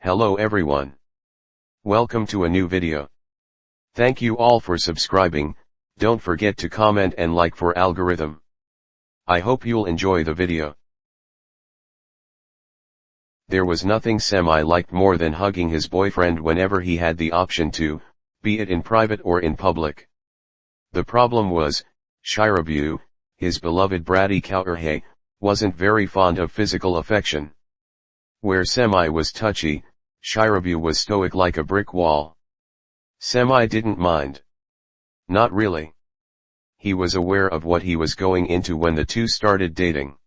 Hello everyone. Welcome to a new video. Thank you all for subscribing. Don't forget to comment and like for algorithm. I hope you'll enjoy the video. There was nothing Semi liked more than hugging his boyfriend whenever he had the option to, be it in private or in public. The problem was, Shirabu, his beloved bratty Kauerhei, wasn't very fond of physical affection. Where Semi was touchy, Shirabu was stoic like a brick wall. Semi didn't mind. Not really. He was aware of what he was going into when the two started dating.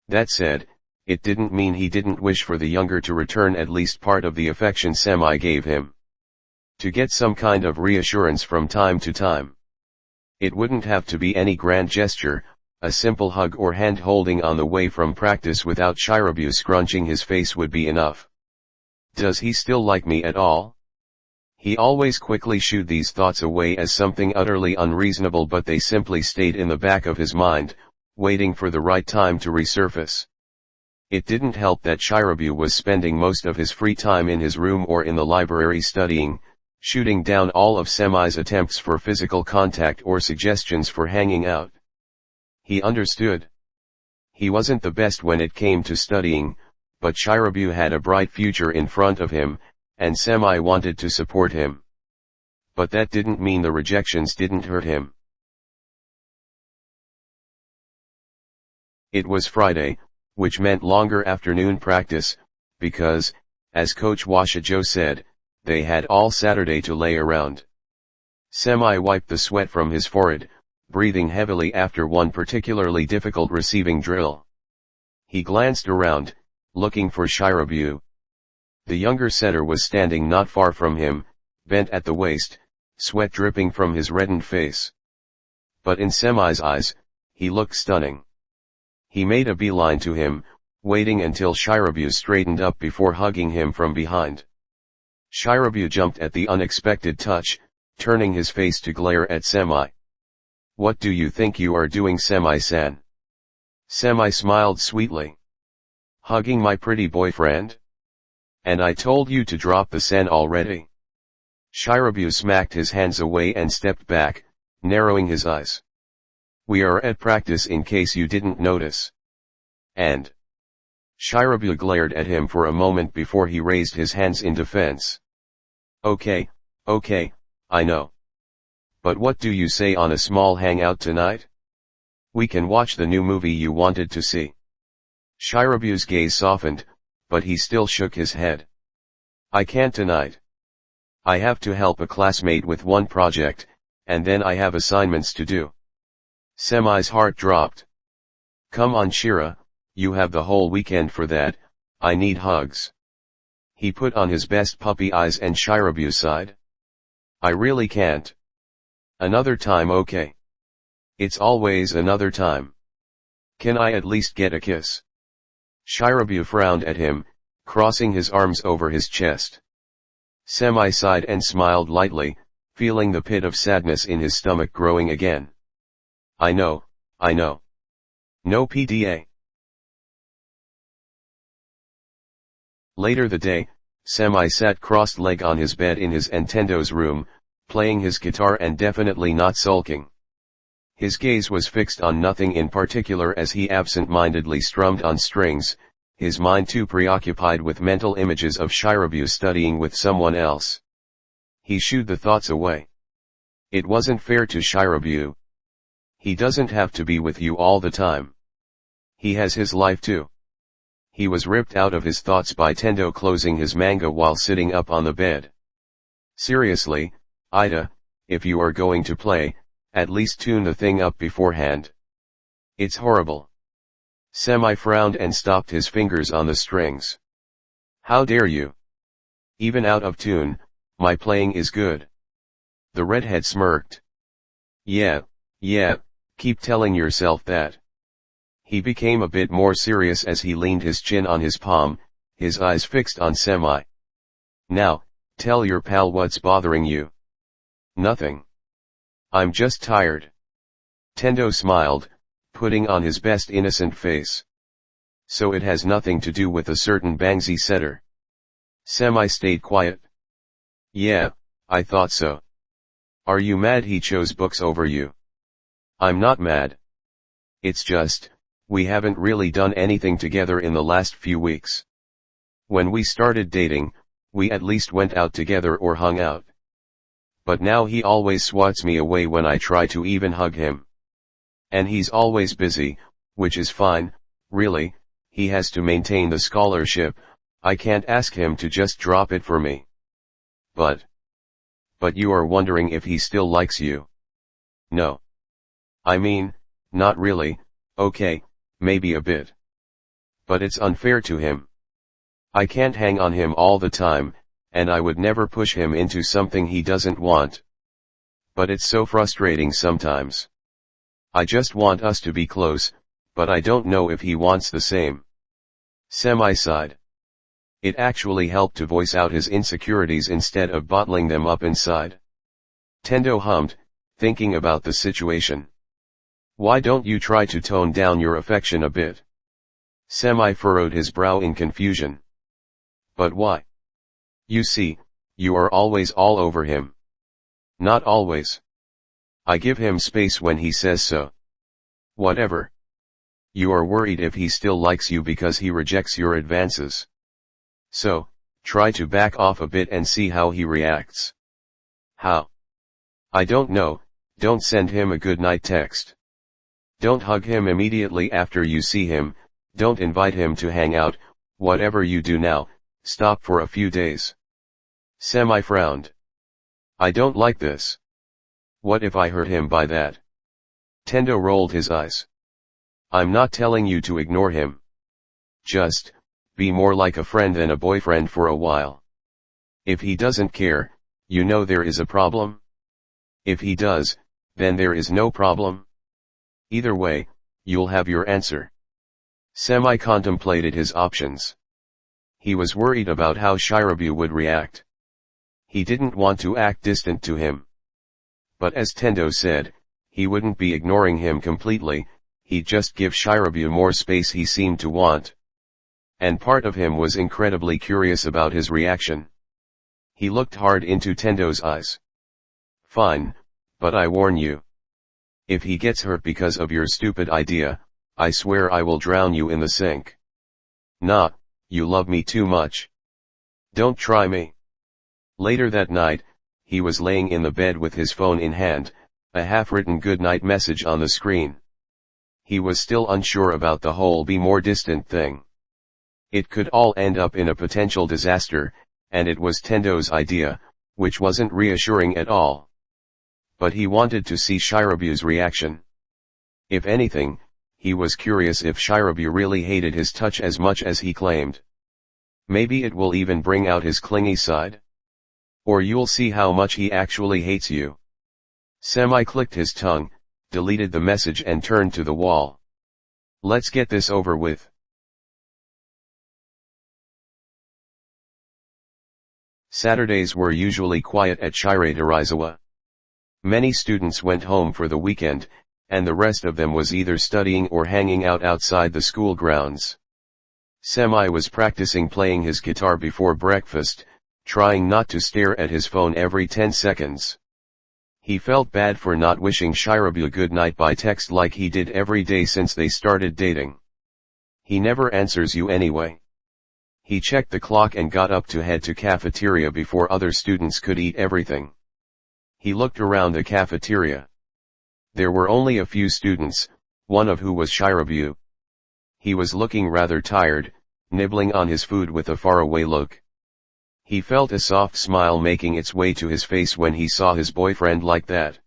That said, it didn't mean he didn't wish for the younger to return at least part of the affection Semi gave him. To get some kind of reassurance from time to time. It wouldn't have to be any grand gesture, a simple hug or hand holding on the way from practice without Shirabu scrunching his face would be enough. Does he still like me at all? He always quickly shooed these thoughts away as something utterly unreasonable, but they simply stayed in the back of his mind, waiting for the right time to resurface. It didn't help that Shirabu was spending most of his free time in his room or in the library studying, shooting down all of Semi's attempts for physical contact or suggestions for hanging out. He understood. He wasn't the best when it came to studying, but Shirabu had a bright future in front of him, and Semi wanted to support him. But that didn't mean the rejections didn't hurt him. It was Friday, which meant longer afternoon practice, because, as Coach Washijo said, they had all Saturday to lay around. Semi wiped the sweat from his forehead, breathing heavily after one particularly difficult receiving drill. He glanced around, looking for Shirabu. The younger setter was standing not far from him, bent at the waist, sweat dripping from his reddened face. But in Semi's eyes, he looked stunning. He made a beeline to him, waiting until Shirabu straightened up before hugging him from behind. Shirabu jumped at the unexpected touch, turning his face to glare at Semi. "What do you think you are doing, Semi-san?" Semi smiled sweetly. "Hugging my pretty boyfriend? And I told you to drop the sen already." Shirabu smacked his hands away and stepped back, narrowing his eyes. "We are at practice in case you didn't notice." And Shirabu glared at him for a moment before he raised his hands in defense. Okay, I know. But what do you say on a small hangout tonight? We can watch the new movie you wanted to see. Shirabu's gaze softened, but he still shook his head. "I can't tonight. I have to help a classmate with one project, and then I have assignments to do." Semi's heart dropped. "Come on Shira, you have the whole weekend for that. I need hugs." He put on his best puppy eyes and Shirabu sighed. "I really can't. Another time, okay? It's always another time. Can I at least get a kiss?" Shirabu frowned at him, crossing his arms over his chest. Semi sighed and smiled lightly, feeling the pit of sadness in his stomach growing again. I know. No PDA. Later the day, Semi sat crossed-legged on his bed in his Nintendo's room, playing his guitar and definitely not sulking. His gaze was fixed on nothing in particular as he absent-mindedly strummed on strings, his mind too preoccupied with mental images of Shirabu studying with someone else. He shooed the thoughts away. It wasn't fair to Shirabu. He doesn't have to be with you all the time. He has his life too. He was ripped out of his thoughts by Tendo closing his manga while sitting up on the bed. "Seriously, Ida, if you are going to play, at least tune the thing up beforehand. It's horrible." Semi frowned and stopped his fingers on the strings. "How dare you? Even out of tune, my playing is good." The redhead smirked. Yeah, keep telling yourself that." He became a bit more serious as he leaned his chin on his palm, his eyes fixed on Semi. "Now, tell your pal what's bothering you." "Nothing. I'm just tired." Tendo smiled, putting on his best innocent face. "So it has nothing to do with a certain Bangzi setter." Semi stayed quiet. Yeah, I thought so. Are you mad he chose books over you? I'm not mad. It's just, we haven't really done anything together in the last few weeks. When we started dating, we at least went out together or hung out. But now he always swats me away when I try to even hug him. And he's always busy, which is fine, really, he has to maintain the scholarship, I can't ask him to just drop it for me. But you are wondering if he still likes you. No. I mean, not really, okay, maybe a bit. But it's unfair to him. I can't hang on him all the time, and I would never push him into something he doesn't want. But it's so frustrating sometimes. I just want us to be close, but I don't know if he wants the same. Semi sighed. It actually helped to voice out his insecurities instead of bottling them up inside. Tendo hummed, thinking about the situation. Why don't you try to tone down your affection a bit? Semi furrowed his brow in confusion. But why? You see, you are always all over him. Not always. I give him space when he says so. Whatever. You are worried if he still likes you because he rejects your advances. So, try to back off a bit and see how he reacts. How? I don't know, don't send him a good night text. Don't hug him immediately after you see him, don't invite him to hang out, whatever you do now, stop for a few days. Semi frowned. I don't like this. What if I hurt him by that? Tendo rolled his eyes. I'm not telling you to ignore him. Just, be more like a friend than a boyfriend for a while. If he doesn't care, you know there is a problem. If he does, then there is no problem. Either way, you'll have your answer. Semi contemplated his options. He was worried about how Shirabu would react. He didn't want to act distant to him. But as Tendo said, he wouldn't be ignoring him completely, he'd just give Shirabu more space he seemed to want. And part of him was incredibly curious about his reaction. He looked hard into Tendo's eyes. Fine, but I warn you. If he gets hurt because of your stupid idea, I swear I will drown you in the sink. Nah, you love me too much. Don't try me. Later that night, he was laying in the bed with his phone in hand, a half-written goodnight message on the screen. He was still unsure about the whole be more distant thing. It could all end up in a potential disaster, and it was Tendo's idea, which wasn't reassuring at all. But he wanted to see Shirabu's reaction. If anything, he was curious if Shirabu really hated his touch as much as he claimed. Maybe it will even bring out his clingy side. Or you'll see how much he actually hates you. Semi clicked his tongue, deleted the message and turned to the wall. Let's get this over with. Saturdays were usually quiet at Shiratorizawa. Many students went home for the weekend, and the rest of them was either studying or hanging out outside the school grounds. Semi was practicing playing his guitar before breakfast, trying not to stare at his phone every 10 seconds. He felt bad for not wishing Shirabu good night by text like he did every day since they started dating. He never answers you anyway. He checked the clock and got up to head to cafeteria before other students could eat everything. He looked around the cafeteria. There were only a few students, one of who was Shirabu. He was looking rather tired, nibbling on his food with a faraway look. He felt a soft smile making its way to his face when he saw his boyfriend like that.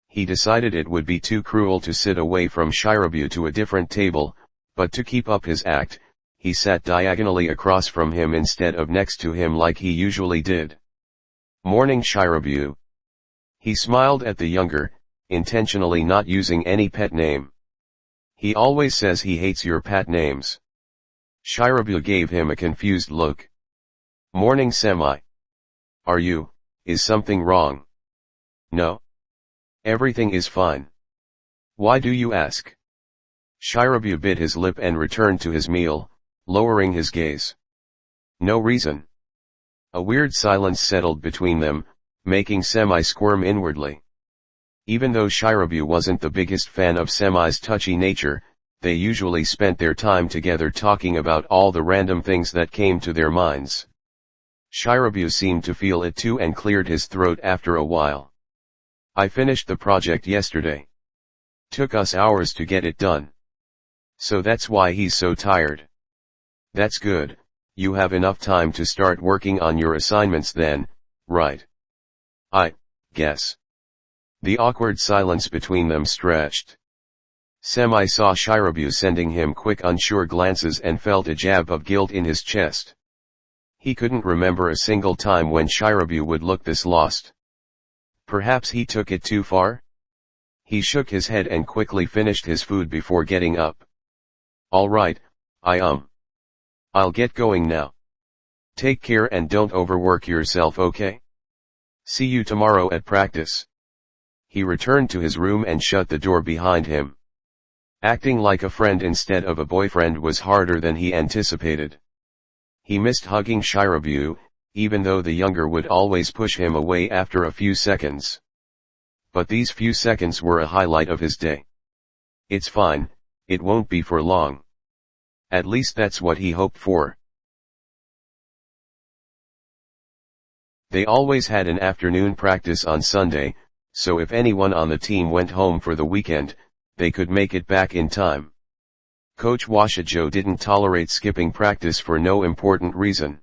He decided it would be too cruel to sit away from Shirabu to a different table, but to keep up his act, he sat diagonally across from him instead of next to him like he usually did. Morning Shirabu. He smiled at the younger, intentionally not using any pet name. He always says he hates your pet names. Shirabu gave him a confused look. Morning Semi. Is something wrong? No. Everything is fine. Why do you ask? Shirabu bit his lip and returned to his meal, lowering his gaze. No reason. A weird silence settled between them, making Semi squirm inwardly. Even though Shirabu wasn't the biggest fan of Semi's touchy nature, they usually spent their time together talking about all the random things that came to their minds. Shirabu seemed to feel it too and cleared his throat after a while. I finished the project yesterday. Took us hours to get it done. So that's why he's so tired. That's good, you have enough time to start working on your assignments then, right? I guess. The awkward silence between them stretched. Semi saw Shirabu sending him quick unsure glances and felt a jab of guilt in his chest. He couldn't remember a single time when Shirabu would look this lost. Perhaps he took it too far? He shook his head and quickly finished his food before getting up. All right, I'll get going now. Take care and don't overwork yourself, okay? See you tomorrow at practice. He returned to his room and shut the door behind him. Acting like a friend instead of a boyfriend was harder than he anticipated. He missed hugging Shirabu, even though the younger would always push him away after a few seconds. But these few seconds were a highlight of his day. It's fine, it won't be for long. At least that's what he hoped for. They always had an afternoon practice on Sunday, so if anyone on the team went home for the weekend, they could make it back in time. Coach Washijo didn't tolerate skipping practice for no important reason.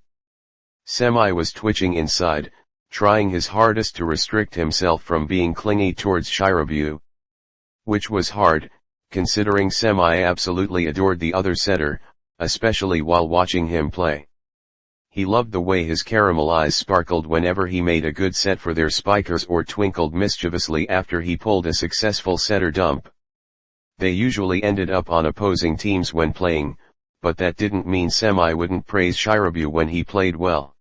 Semi was twitching inside, trying his hardest to restrict himself from being clingy towards Shirabu. Which was hard, considering Semi absolutely adored the other setter, especially while watching him play. He loved the way his caramel eyes sparkled whenever he made a good set for their spikers or twinkled mischievously after he pulled a successful setter dump. They usually ended up on opposing teams when playing, but that didn't mean Semi wouldn't praise Shirabu when he played well.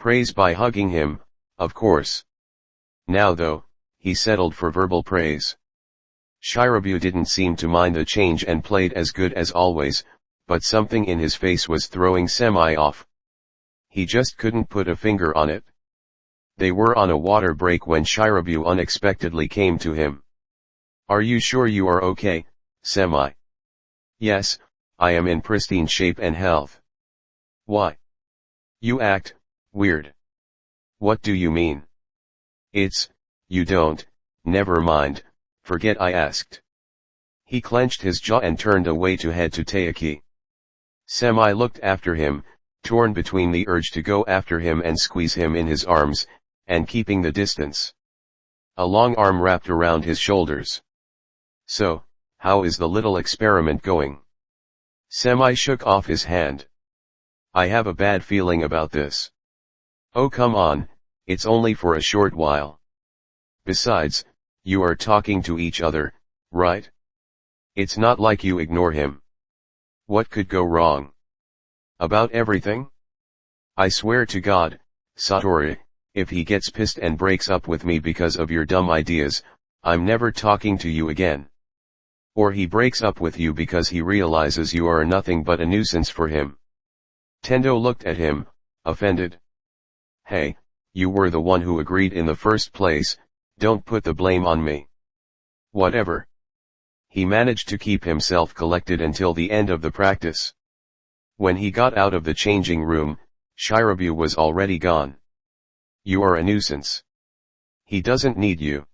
Praise by hugging him, of course. Now though, he settled for verbal praise. Shirabu didn't seem to mind the change and played as good as always, but something in his face was throwing Semi off. He just couldn't put a finger on it. They were on a water break when Shirabu unexpectedly came to him. Are you sure you are okay, Semi? Yes, I am in pristine shape and health. Why? You act weird. What do you mean? You don't, never mind, forget I asked. He clenched his jaw and turned away to head to Taiki. Semi looked after him, torn between the urge to go after him and squeeze him in his arms, and keeping the distance. A long arm wrapped around his shoulders. So, how is the little experiment going? Semi shook off his hand. I have a bad feeling about this. Oh come on, it's only for a short while. Besides, you are talking to each other, right? It's not like you ignore him. What could go wrong? About everything? I swear to God, Satori, if he gets pissed and breaks up with me because of your dumb ideas, I'm never talking to you again. Or he breaks up with you because he realizes you are nothing but a nuisance for him. Tendo looked at him, offended. Hey, you were the one who agreed in the first place, don't put the blame on me. Whatever. He managed to keep himself collected until the end of the practice. When he got out of the changing room, Shirabu was already gone. You are a nuisance. He doesn't need you.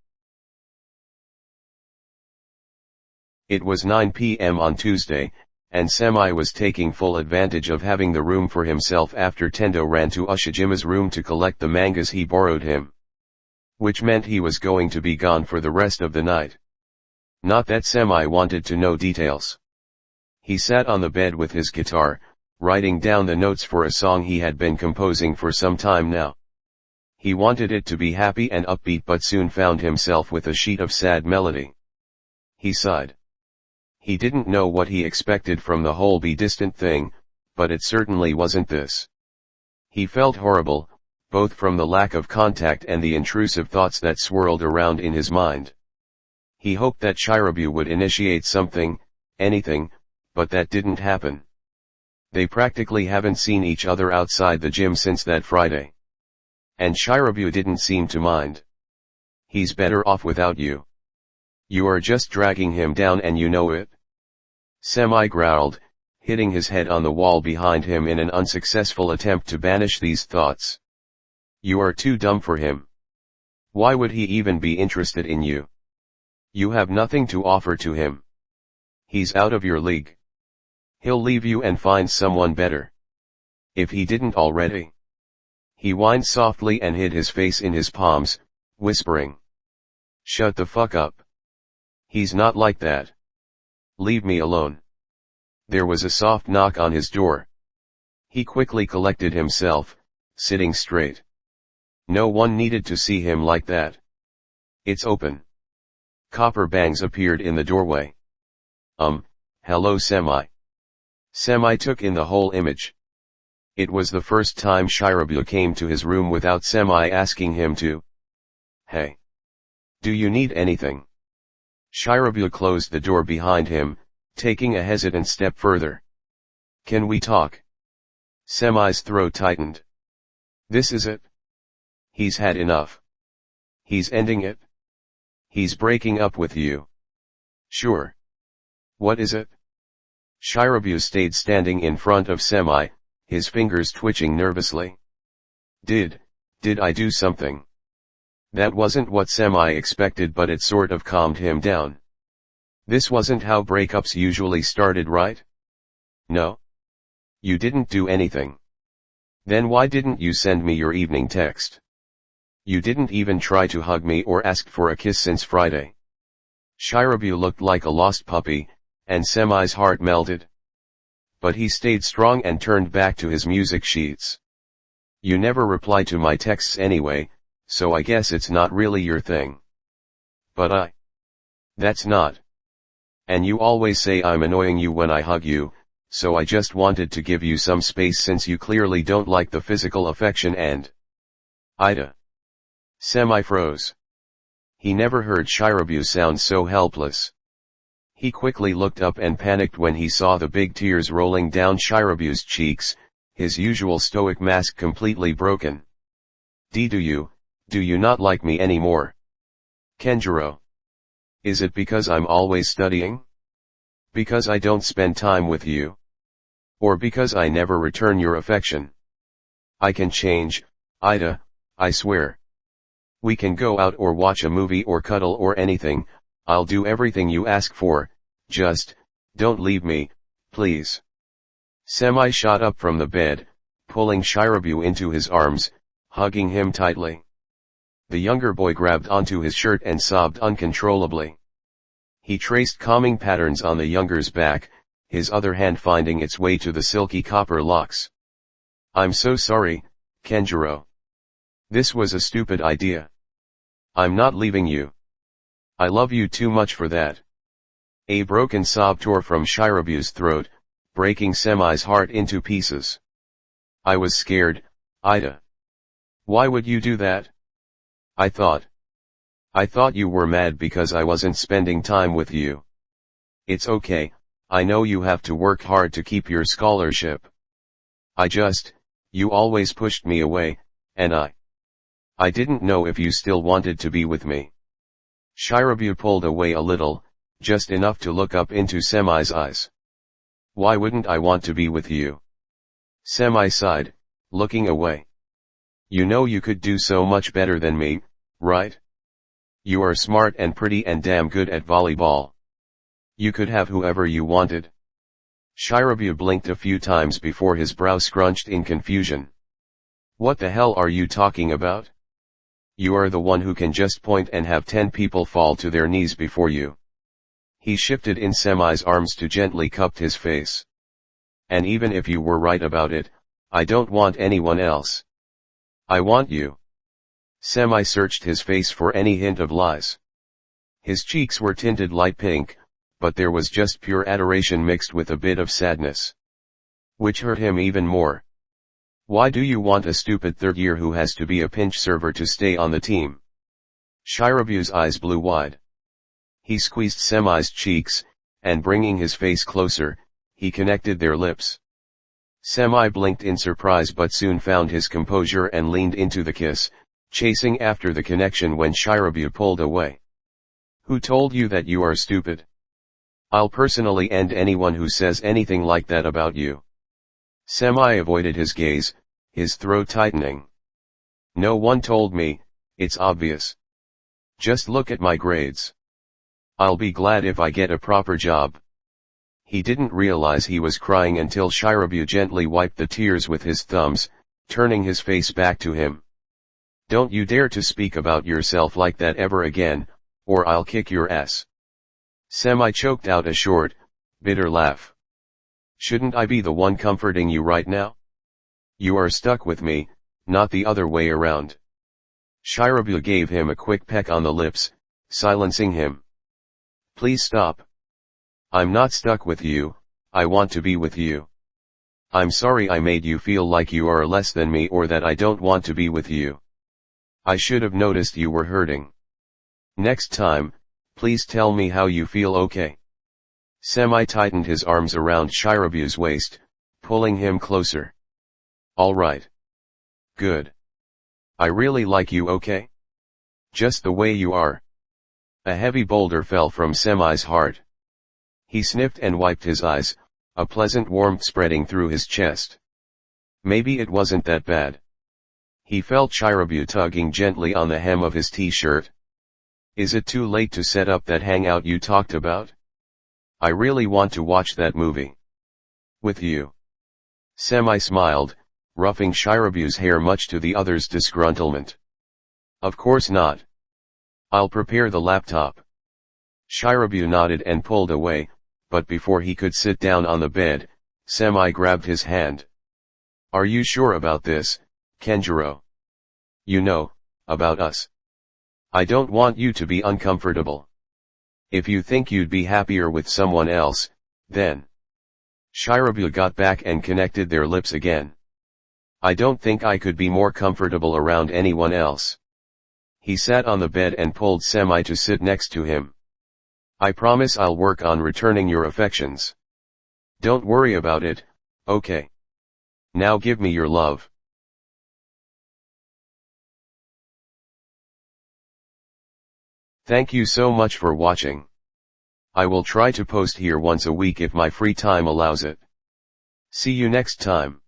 It was 9 p.m. on Tuesday, and Semi was taking full advantage of having the room for himself after Tendo ran to Ushijima's room to collect the mangas he borrowed him. Which meant he was going to be gone for the rest of the night. Not that Semi wanted to know details. He sat on the bed with his guitar, writing down the notes for a song he had been composing for some time now. He wanted it to be happy and upbeat but soon found himself with a sheet of sad melody. He sighed. He didn't know what he expected from the whole be distant thing, but it certainly wasn't this. He felt horrible, both from the lack of contact and the intrusive thoughts that swirled around in his mind. He hoped that Shirabu would initiate something, anything, but that didn't happen. They practically haven't seen each other outside the gym since that Friday. And Shirabu didn't seem to mind. He's better off without you. You are just dragging him down and you know it. Semi growled, hitting his head on the wall behind him in an unsuccessful attempt to banish these thoughts. You are too dumb for him. Why would he even be interested in you? You have nothing to offer to him. He's out of your league. He'll leave you and find someone better. If he didn't already. He whined softly and hid his face in his palms, whispering. Shut the fuck up. He's not like that. Leave me alone. There was a soft knock on his door. He quickly collected himself, sitting straight. No one needed to see him like that. It's open. Copper Bangs appeared in the doorway. Hello Semi. Semi took in the whole image. It was the first time Shirabu came to his room without Semi asking him to. Hey. Do you need anything? Shirabu closed the door behind him, taking a hesitant step further. Can we talk? Semi's throat tightened. This is it. He's had enough. He's ending it. He's breaking up with you. Sure. What is it? Shirabu stayed standing in front of Semi, his fingers twitching nervously. Did I do something? That wasn't what Semi expected, but it sort of calmed him down. This wasn't how breakups usually started, right? No. You didn't do anything. Then why didn't you send me your evening text? You didn't even try to hug me or ask for a kiss since Friday. Shirabu looked like a lost puppy, and Semi's heart melted. But he stayed strong and turned back to his music sheets. You never reply to my texts anyway, so I guess it's not really your thing. But that's not. And you always say I'm annoying you when I hug you, so I just wanted to give you some space since you clearly don't like the physical affection and... Ida. Semi froze. He never heard Shirabu sound so helpless. He quickly looked up and panicked when he saw the big tears rolling down Shirabu's cheeks, his usual stoic mask completely broken. Do you not like me anymore? Kenjiro. Is it because I'm always studying? Because I don't spend time with you? Or because I never return your affection? I can change, Ida, I swear. We can go out or watch a movie or cuddle or anything, I'll do everything you ask for, just, don't leave me, please. Semi shot up from the bed, pulling Shirabu into his arms, hugging him tightly. The younger boy grabbed onto his shirt and sobbed uncontrollably. He traced calming patterns on the younger's back, his other hand finding its way to the silky copper locks. I'm so sorry, Kenjiro. This was a stupid idea. I'm not leaving you. I love you too much for that. A broken sob tore from Shirabu's throat, breaking Semi's heart into pieces. I was scared, Ida. Why would you do that? I thought you were mad because I wasn't spending time with you. It's okay, I know you have to work hard to keep your scholarship. You always pushed me away, and I didn't know if you still wanted to be with me. Shirabu pulled away a little, just enough to look up into Semi's eyes. Why wouldn't I want to be with you? Semi sighed, looking away. You know you could do so much better than me, right? You are smart and pretty and damn good at volleyball. You could have whoever you wanted. Shirabu blinked a few times before his brow scrunched in confusion. What the hell are you talking about? You are the one who can just point and have 10 people fall to their knees before you. He shifted in Semi's arms to gently cup his face. And even if you were right about it, I don't want anyone else. I want you. Semi searched his face for any hint of lies. His cheeks were tinted light pink, but there was just pure adoration mixed with a bit of sadness. Which hurt him even more. Why do you want a stupid third year who has to be a pinch server to stay on the team? Shirabu's eyes blew wide. He squeezed Semi's cheeks, and bringing his face closer, he connected their lips. Semi blinked in surprise but soon found his composure and leaned into the kiss, chasing after the connection when Shirabu pulled away. Who told you that you are stupid? I'll personally end anyone who says anything like that about you. Semi avoided his gaze, his throat tightening. No one told me, it's obvious. Just look at my grades. I'll be glad if I get a proper job. He didn't realize he was crying until Shirabu gently wiped the tears with his thumbs, turning his face back to him. Don't you dare to speak about yourself like that ever again, or I'll kick your ass. Semi choked out a short, bitter laugh. Shouldn't I be the one comforting you right now? You are stuck with me, not the other way around. Shirabu gave him a quick peck on the lips, silencing him. Please stop. I'm not stuck with you, I want to be with you. I'm sorry I made you feel like you are less than me or that I don't want to be with you. I should have noticed you were hurting. Next time, please tell me how you feel, okay? Semi tightened his arms around Shirabu's waist, pulling him closer. All right. Good. I really like you, okay? Just the way you are. A heavy boulder fell from Semi's heart. He sniffed and wiped his eyes, a pleasant warmth spreading through his chest. Maybe it wasn't that bad. He felt Shirabu tugging gently on the hem of his t-shirt. Is it too late to set up that hangout you talked about? I really want to watch that movie. With you. Semi smiled, ruffing Shirabu's hair much to the other's disgruntlement. Of course not. I'll prepare the laptop. Shirabu nodded and pulled away, but before he could sit down on the bed, Semi grabbed his hand. Are you sure about this, Kenjiro? You know, about us. I don't want you to be uncomfortable. If you think you'd be happier with someone else, then. Shirabu got back and connected their lips again. I don't think I could be more comfortable around anyone else. He sat on the bed and pulled Semi to sit next to him. I promise I'll work on returning your affections. Don't worry about it, okay? Now give me your love. Thank you so much for watching. I will try to post here once a week if my free time allows it. See you next time.